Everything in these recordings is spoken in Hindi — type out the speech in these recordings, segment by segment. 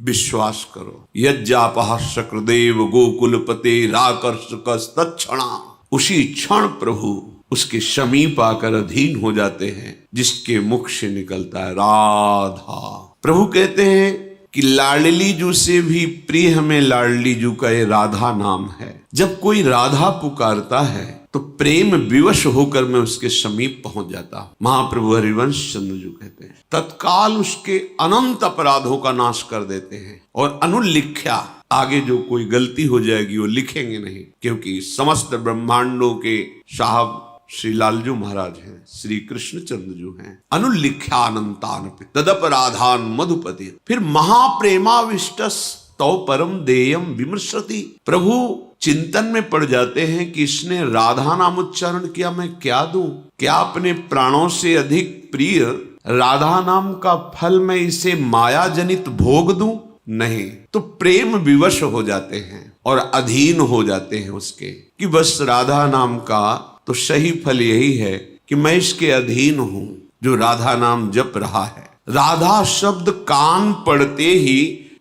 विश्वास करो। यज्जापः शक्रदेव गोकुलपते राकर्षकस्तत्क्षणा, उसी क्षण प्रभु उसके समीप आकर अधीन हो जाते हैं जिसके मुख से निकलता है राधा। प्रभु कहते हैं कि लाडली जू से भी प्रिय हमें लाडली जू का ये राधा नाम है। जब कोई राधा पुकारता है तो प्रेम विवश होकर मैं उसके समीप पहुंच जाता। महाप्रभु हरिवंश चंद्र जी कहते हैं तत्काल उसके अनंत अपराधों का नाश कर देते हैं और अनुलिख्या, आगे जो कोई गलती हो जाएगी वो लिखेंगे नहीं, क्योंकि समस्त ब्रह्मांडों के साहब श्री लालजू महाराज हैं, श्री कृष्ण चंद्र जो हैं। अनुलिख्यानंतान तदपराधान मधुपति, फिर महाप्रेमाविष्टस तौ परम देयम विमर्शति, प्रभु चिंतन में पड़ जाते हैं कि इसने राधा नाम उच्चारण किया, मैं क्या दूं? क्या अपने प्राणों से अधिक प्रिय राधा नाम का फल मैं इसे माया जनित भोग दूं? नहीं, तो प्रेम विवश हो जाते हैं और अधीन हो जाते हैं उसके, कि बस राधा नाम का तो सही फल यही है कि मैं इसके अधीन हूं जो राधा नाम जप रहा है। राधा शब्द कान पड़ते ही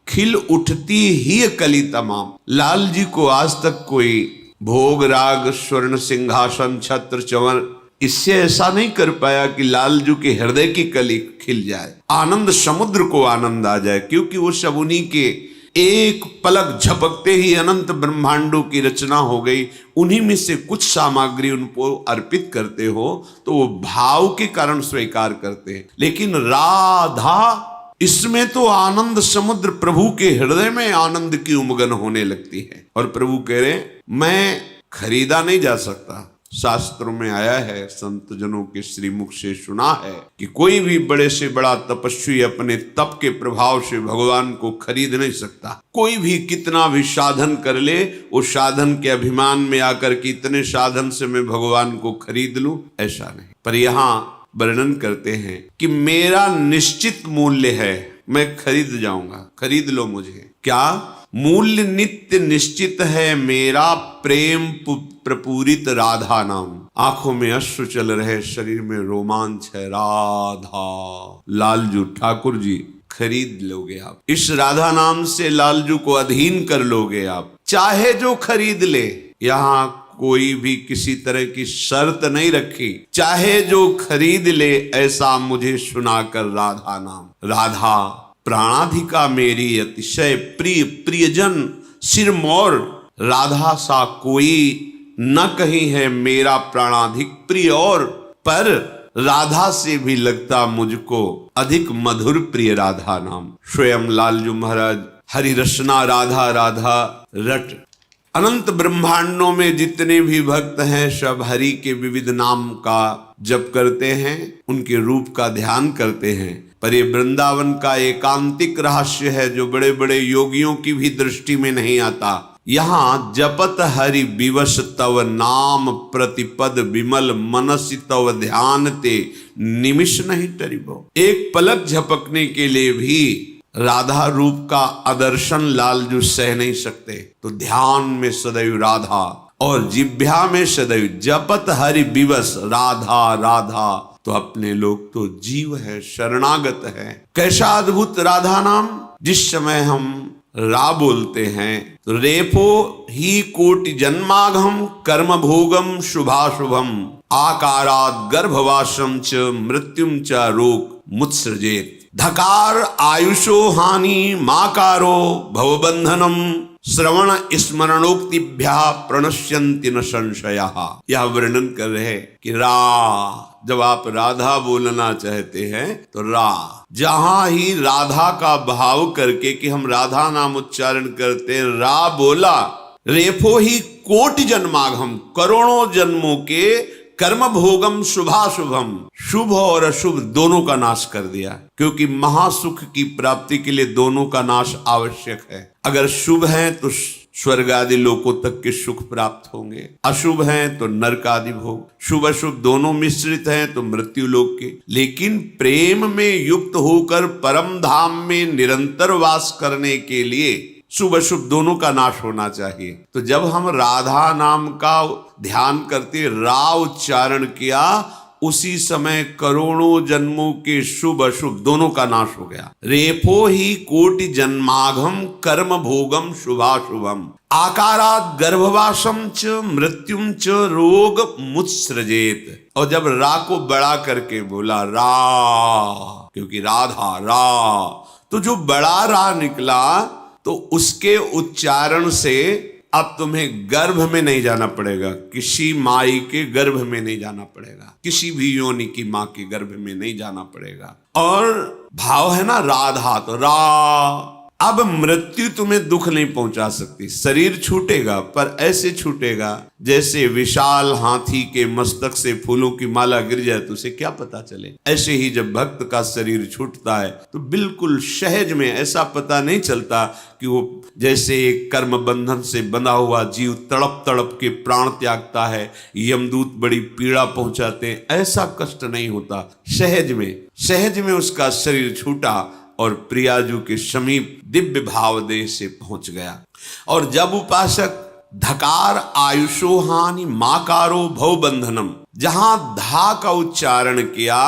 खिल उठती ही कली तमाम। लाल जी को आज तक कोई भोग राग स्वर्ण सिंहासन छत्र चंवर इससे ऐसा नहीं कर पाया कि लालजू के हृदय की कली खिल जाए, आनंद समुद्र को आनंद आ जाए, क्योंकि वो सब उन्हीं के एक पलक झपकते ही अनंत ब्रह्मांडों की रचना हो गई। उन्हीं में से कुछ सामग्री उनको अर्पित करते हो तो वो भाव के कारण स्वीकार करते हैं। लेकिन राधा, इसमें तो आनंद समुद्र प्रभु के हृदय में आनंद की उमगन होने लगती है। और प्रभु कह रहे मैं खरीदा नहीं जा सकता। शास्त्रों में आया है, संत जनों के श्रीमुख से सुना है कि कोई भी बड़े से बड़ा तपस्वी अपने तप के प्रभाव से भगवान को खरीद नहीं सकता। कोई भी कितना भी साधन कर ले, वो साधन के अभिमान में आकर के इतने साधन से मैं भगवान को खरीद लूं, ऐसा नहीं। पर यहाँ वर्णन करते हैं कि मेरा निश्चित मूल्य है, मैं खरीद जाऊंगा, खरीद लो मुझे। क्या मूल्य नित्य निश्चित है मेरा, प्रेम प्रपूरित राधा नाम। आंखों में अश्रु चल रहे, शरीर में रोमांच है, राधा। लालजू ठाकुर जी खरीद लोगे आप, इस राधा नाम से लालजू को अधीन कर लोगे आप, चाहे जो खरीद ले। यहाँ कोई भी किसी तरह की शर्त नहीं रखी, चाहे जो खरीद ले ऐसा मुझे सुनाकर राधा नाम। राधा प्राणाधिका मेरी अतिशय प्रिय, प्रियजन सिरमौर, राधा सा कोई न कहीं है मेरा प्राणाधिक प्रिय, और पर राधा से भी लगता मुझको अधिक मधुर प्रिय राधा नाम। स्वयं लालजू महाराज हरि रसना राधा राधा रट। अनंत ब्रह्मांडों में जितने भी भक्त हैं सब हरि के विविध नाम का जप करते हैं, उनके रूप का ध्यान करते हैं। पर ये वृंदावन का एकांतिक रहस्य है जो बड़े बड़े योगियों की भी दृष्टि में नहीं आता। यहाँ जपत हरि विवश तव नाम प्रतिपद विमल मनसि तव ध्यान ते निमिष नहीं टरिबो। एक पलक झपकने के लिए भी राधा रूप का आदर्शन लालजू सह नहीं सकते, तो ध्यान में सदैव राधा और जिह्वा में सदैव जपत हरि विवश राधा राधा। तो अपने लोग तो जीव है, शरणागत है। कैसा अद्भुत राधा नाम। जिस समय हम रा बोलते हैं तो रेफो ही कोटि जन्माघम कर्म भोगम शुभाशुभम आकारात गर्भवासम च मृत्युम च रोग मुत्सृजेत। धकार आयुषो हानि माकारो भवबंधनम श्रवण स्मरणोक्तिभ्या प्रणश्यन्ति न संशयः। यह वर्णन कर रहे हैं कि रा, जब आप राधा बोलना चाहते हैं तो रा, जहां ही राधा का भाव करके कि हम राधा नाम उच्चारण करते हैं, रा बोला, रेफो ही कोटि जन्मागम, करोड़ों जन्मों के कर्म भोगम शुभाशुभम, शुभ और अशुभ दोनों का नाश कर दिया। क्योंकि महासुख की प्राप्ति के लिए दोनों का नाश आवश्यक है। अगर शुभ है तो स्वर्ग आदि लोकों तक के सुख प्राप्त होंगे, अशुभ हैं तो नरक आदि भोग, शुभ अशुभ दोनों मिश्रित हैं तो मृत्यु लोक के। लेकिन प्रेम में युक्त होकर परम धाम में निरंतर वास करने के लिए शुभ अशुभ दोनों का नाश होना चाहिए। तो जब हम राधा नाम का ध्यान करते, रा उच्चारण किया, उसी समय करोड़ों जन्मों के शुभ अशुभ दोनों का नाश हो गया। रेफो ही कोटि जन्माघम कर्म भोगम शुभाशुभम आकारात गर्भवासम च मृत्युम च रोग मुत्सृजेत। और जब रा को बड़ा करके बोला रा, क्योंकि राधा रा, तो जो बड़ा रा निकला तो उसके उच्चारण से अब तुम्हें गर्भ में नहीं जाना पड़ेगा, किसी माई के गर्भ में नहीं जाना पड़ेगा, किसी भी योनि की माँ के गर्भ में नहीं जाना पड़ेगा। और भाव है ना राधा, तो रा। अब मृत्यु तुम्हें दुख नहीं पहुंचा सकती। शरीर छूटेगा पर ऐसे छूटेगा जैसे विशाल हाथी के मस्तक से फूलों की माला गिर जाए तो उसे क्या पता चले। ऐसे ही जब भक्त का शरीर छूटता है तो बिल्कुल सहज में, ऐसा पता नहीं चलता कि वो जैसे एक कर्म बंधन से बंधा हुआ जीव तड़प तड़प के प्राण त्यागता है, यमदूत बड़ी पीड़ा पहुंचाते हैं, ऐसा कष्ट नहीं होता। सहज में उसका शरीर छूटा और प्रियाजू के समीप दिव्य भाव देह से पहुंच गया। और जब उपासक धकार आयुषो हानि माकारो भव बंधनम, जहां धा का उच्चारण किया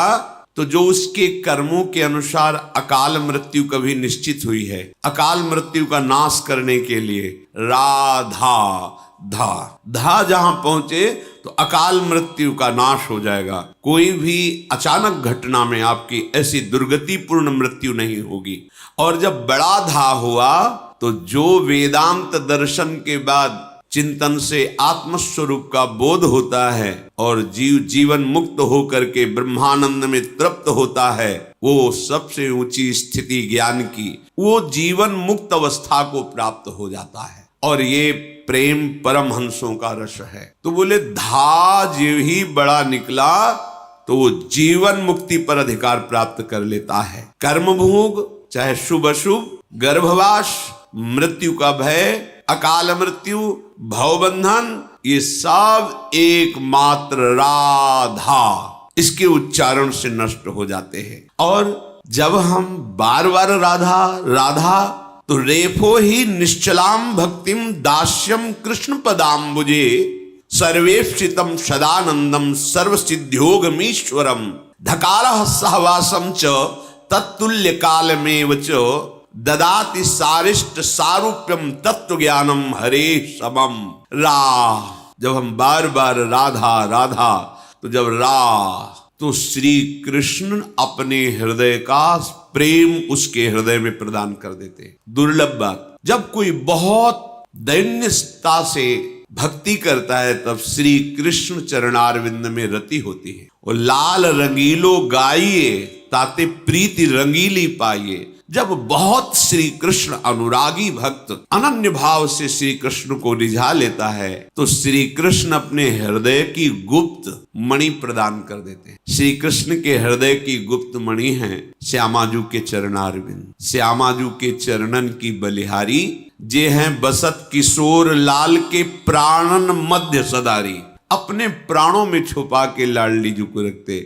तो जो उसके कर्मों के अनुसार अकाल मृत्यु कभी निश्चित हुई है, अकाल मृत्यु का नाश करने के लिए राधा धा जहां पहुंचे तो अकाल मृत्यु का नाश हो जाएगा। कोई भी अचानक घटना में आपकी ऐसी दुर्गतिपूर्ण मृत्यु नहीं होगी। और जब बड़ा धा हुआ तो जो वेदांत दर्शन के बाद चिंतन से आत्मस्वरूप का बोध होता है और जीवन मुक्त होकर के ब्रह्मानंद में तृप्त होता है, वो सबसे ऊंची स्थिति ज्ञान की, वो जीवन मुक्त अवस्था को प्राप्त हो जाता है। और ये प्रेम परमहंसों का रस है। तो बोले धा जीव ही बड़ा निकला तो वो जीवन मुक्ति पर अधिकार प्राप्त कर लेता है। कर्म भोग, चाहे शुभ अशुभ, गर्भवास, मृत्यु का भय, अकाल मृत्यु, भवबंधन, ये सब एकमात्र राधा इसके उच्चारण से नष्ट हो जाते हैं। और जब हम बार बार राधा तो रेफो ही निश्चलाम भक्तिम दास्यम कृष्ण पदाम्बुजे सर्वेक्षितम सदानंदम सर्वसिद्ध्योगमीश्वरम धकारः सहवासम च तत्तुल्य कालमेव च ददाति सारिष्ट सारूप्यम तत्व ज्ञानम हरे समम। जब हम बार बार राधा तो जब तो श्री कृष्ण अपने हृदय का प्रेम उसके हृदय में प्रदान कर देते। दुर्लभ बात, जब कोई बहुत दैन्यता से भक्ति करता है तब श्री कृष्ण चरणारविंद में रति होती है। और लाल रंगीलो गाइए ताते प्रीति रंगीली पाइए। जब बहुत श्री कृष्ण अनुरागी भक्त अनन्य भाव से श्री कृष्ण को रिझा लेता है तो श्री कृष्ण अपने हृदय की गुप्त मणि प्रदान कर देते हैं। श्री कृष्ण के हृदय की गुप्त मणि है श्यामाजू के चरणारविंद, श्यामाजू के चरणन की बलिहारी, जे हैं बसत किशोर लाल के प्राणन मध्य सदारी। अपने प्राणों में छुपा के लाडली जी को रखते।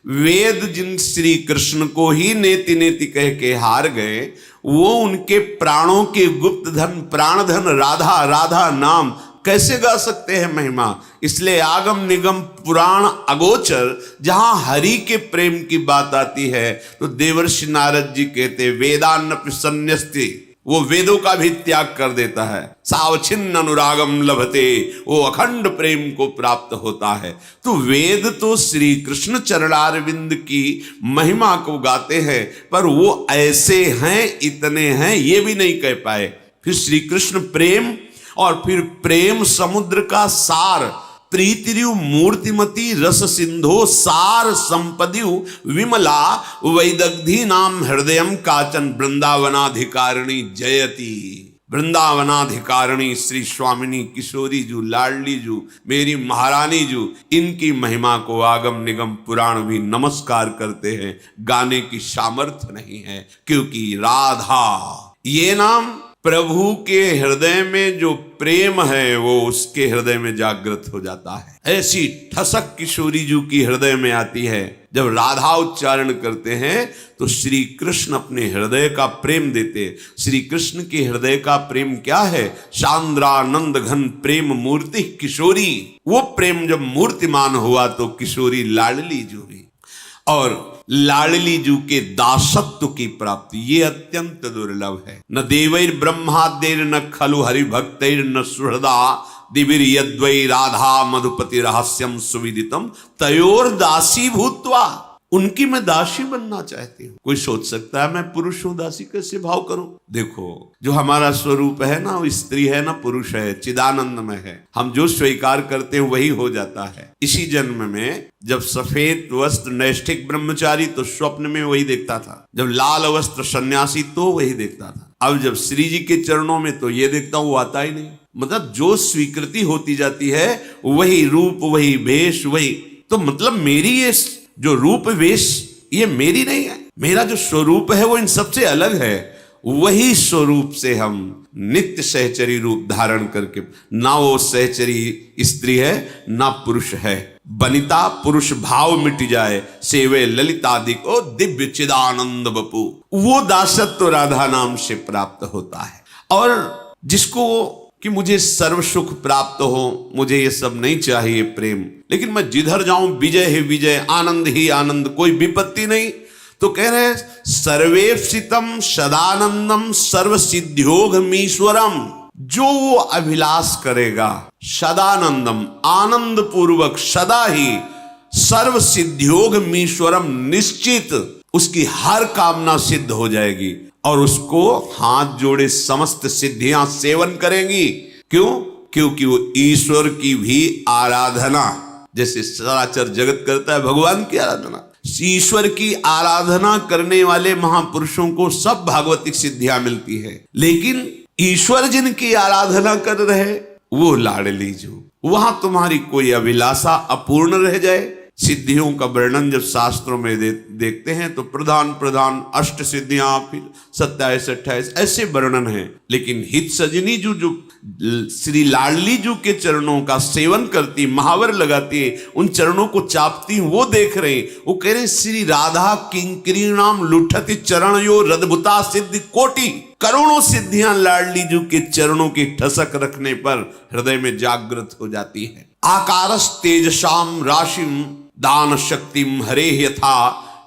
वेद जिन श्री कृष्ण को ही नेति नेति कह के हार गए, वो उनके प्राणों के गुप्त धन प्राण धन राधा नाम कैसे गा सकते हैं महिमा। इसलिए आगम निगम पुराण अगोचर जहां हरि के प्रेम की बात आती है तो देवर्षि नारद जी कहते वेदान्न संन्यस्ति, वो वेदों का भी त्याग कर देता है। सावच्छिन्न अनुरागम लभते, वो अखंड प्रेम को प्राप्त होता है। तो वेद तो श्री कृष्ण चरणारविंद की महिमा को गाते हैं, पर वो ऐसे हैं, इतने हैं, ये भी नहीं कह पाए। फिर श्री कृष्ण प्रेम और फिर प्रेम समुद्र का सार, प्रीतिरु मूर्तिमती रस सिंधो सार संपदियु विमला वैदग्धी नाम हृदयम काचन वृंदावनाधिकारिणी जयति। वृंदावनाधिकारिणी श्री स्वामिनी किशोरी जू, लाडली जू, मेरी महारानी जू, इनकी महिमा को आगम निगम पुराण भी नमस्कार करते हैं। गाने की सामर्थ्य नहीं है, क्योंकि राधा ये नाम प्रभु के हृदय में जो प्रेम है वो उसके हृदय में जागृत हो जाता है। ऐसी ठसक किशोरी जी की हृदय में आती है। जब राधा उच्चारण करते हैं तो श्री कृष्ण अपने हृदय का प्रेम देते। श्री कृष्ण के हृदय का प्रेम क्या है? सांद्रानंद घन प्रेम मूर्ति किशोरी। वो प्रेम जब मूर्तिमान हुआ तो किशोरी लाडली जी हुई, और लाडली जू के दासत्व की प्राप्ति ये अत्यंत दुर्लभ है। न देवैर ब्रह्मादेर न खलु हरि भक्तैर न सुहृदा दिविर यद्वै राधा मधुपति रहस्यम सुविदितम तयोर दासी भूत्वा। उनकी मैं दासी बनना चाहती हूँ। कोई सोच सकता है मैं पुरुष हूँ, दासी कैसे भाव करूं? देखो, जो हमारा स्वरूप है ना, वो स्त्री है ना पुरुष है, चिदानंद में है। हम जो स्वीकार करते हैं वही हो जाता है। इसी जन्म में जब सफेद वस्त्र नैष्ठिक ब्रह्मचारी तो स्वप्न में वही देखता था, जब लाल वस्त्र सन्यासी तो वही देखता था, अब जब श्री जी के चरणों में तो ये देखता हूं, वो आता ही नहीं। मतलब जो स्वीकृति होती जाती है वही रूप वही भेष वही, तो मतलब मेरी ये जो रूप वेश ये मेरी नहीं है, मेरा जो स्वरूप है वो इन सबसे अलग है। वही स्वरूप से हम नित्य सहचरी रूप धारण करके, ना वो सहचरी स्त्री है ना पुरुष है, बनिता पुरुष भाव मिट जाए, सेवे ललितादिक ओ दिव्य चिदानंद बपू, वो दासत्व राधा नाम से प्राप्त होता है। और जिसको कि मुझे सर्व सुख प्राप्त हो, मुझे ये सब नहीं चाहिए प्रेम, लेकिन मैं जिधर जाऊं विजय ही विजय, आनंद ही आनंद, कोई विपत्ति नहीं, तो कह रहे सर्वेप्सितम सदानंदम सर्व सिद्ध्योगमीश्वरम। जो वो अभिलाष करेगा सदानंदम आनंद पूर्वक सदा ही, सर्व सिद्ध्योगमीश्वरम निश्चित उसकी हर कामना सिद्ध हो जाएगी और उसको हाथ जोड़े समस्त सिद्धियां सेवन करेंगी। क्यों? क्योंकि वो ईश्वर की भी आराधना, जैसे सराचर जगत करता है भगवान की आराधना, ईश्वर की आराधना करने वाले महापुरुषों को सब भागवतिक सिद्धियां मिलती है। लेकिन ईश्वर जिनकी आराधना कर रहे वो लाडली जो, वहां तुम्हारी कोई अभिलाषा अपूर्ण रह जाए। सिद्धियों का वर्णन जब शास्त्रों में देखते हैं तो प्रधान प्रधान अष्ट सिद्धियां, फिर 27 28 ऐसे वर्णन है। लेकिन हित सजनी जो श्री लाडली जी के चरणों का सेवन करती, महावर लगाती है, उन चरणों को चापती, वो देख रहे हैं। वो कह रहे श्री राधा किंकरी नाम लुठति चरण यो रदभुता सिद्धि कोटि। करोड़ों सिद्धियां लाडली जी के चरणों की ठसक रखने पर हृदय में जागृत हो जाती है। आकारस तेजसाम राशिम दान शक्तिम हरे यथा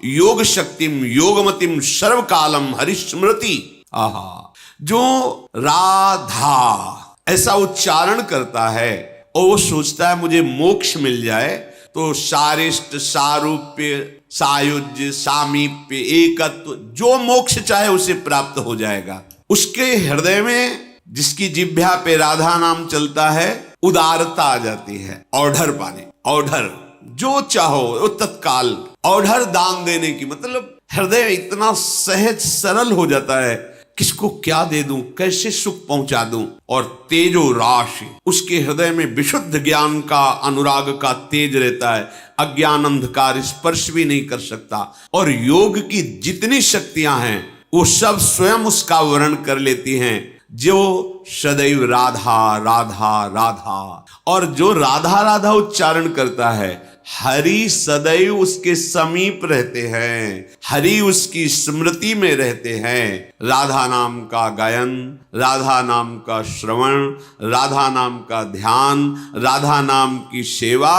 योग शक्तिम योगमतिम सर्वकालम हरिस्मृति। आहा, जो राधा ऐसा उच्चारण करता है और वो सोचता है मुझे मोक्ष मिल जाए, तो सारिष्ट सारूप्य सायुज्य सामीप्य एकत्व, जो मोक्ष चाहे उसे प्राप्त हो जाएगा। उसके हृदय में, जिसकी जिह्वा पे राधा नाम चलता है, उदारता आ जाती है। ऑर्डर पाने, ऑर्डर जो चाहो वो तत्काल ऑर्डर दान देने की, मतलब हृदय इतना सहज सरल हो जाता है, किसको क्या दे दूं, कैसे सुख पहुंचा दूं। और तेजो राशि, उसके हृदय में विशुद्ध ज्ञान का अनुराग का तेज रहता है, अज्ञान अंधकार स्पर्श भी नहीं कर सकता। और योग की जितनी शक्तियां हैं वो सब स्वयं उसका वर्णन कर लेती हैं। जो सदैव राधा राधा राधा, और जो राधा राधा उच्चारण करता है, हरि सदैव उसके समीप रहते हैं, हरि उसकी स्मृति में रहते हैं। राधा नाम का गायन, राधा नाम का श्रवण, राधा नाम का ध्यान, राधा नाम की सेवा,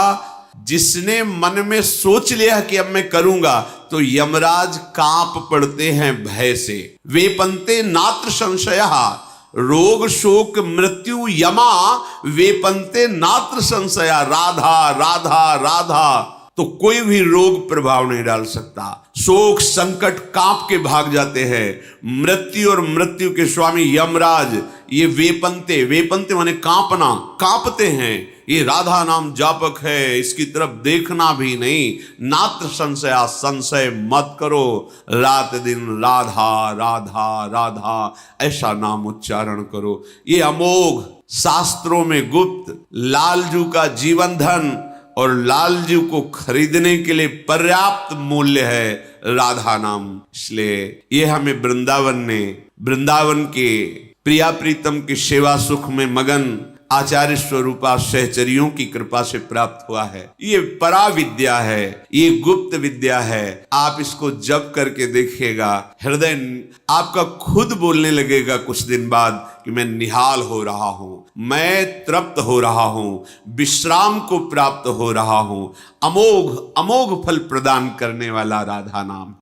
जिसने मन में सोच लिया कि अब मैं करूंगा, तो यमराज कांप पड़ते हैं भय से। वेपन्ते नात्र संशयः रोग शोक मृत्यु यमा वेपन्ते नात्र संशया। राधा राधा राधा, तो कोई भी रोग प्रभाव नहीं डाल सकता। शोक संकट कांप के भाग जाते हैं। मृत्यु और मृत्यु के स्वामी यमराज, ये वेपन्ते, वेपन्ते माने कांपना, कांपते हैं। ये राधा नाम जापक है, इसकी तरफ देखना भी नहीं। नात्र संशया, संशय मत करो, रात दिन राधा राधा राधा ऐसा नाम उच्चारण करो। ये अमोघ शास्त्रों में गुप्त लालजू का जीवन धन, और लालजू को खरीदने के लिए पर्याप्त मूल्य है राधा नाम। इसलिए ये हमें वृंदावन ने, वृंदावन के प्रिया प्रीतम की सेवा सुख में मगन आचार्य स्वरूपा सहचरियों की कृपा से प्राप्त हुआ है। ये परा विद्या है, ये गुप्त विद्या है। आप इसको जप करके देखिएगा, हृदय आपका खुद बोलने लगेगा कुछ दिन बाद कि मैं निहाल हो रहा हूं, मैं तृप्त हो रहा हूं, विश्राम को प्राप्त हो रहा हूं। अमोघ अमोघ फल प्रदान करने वाला राधा नाम।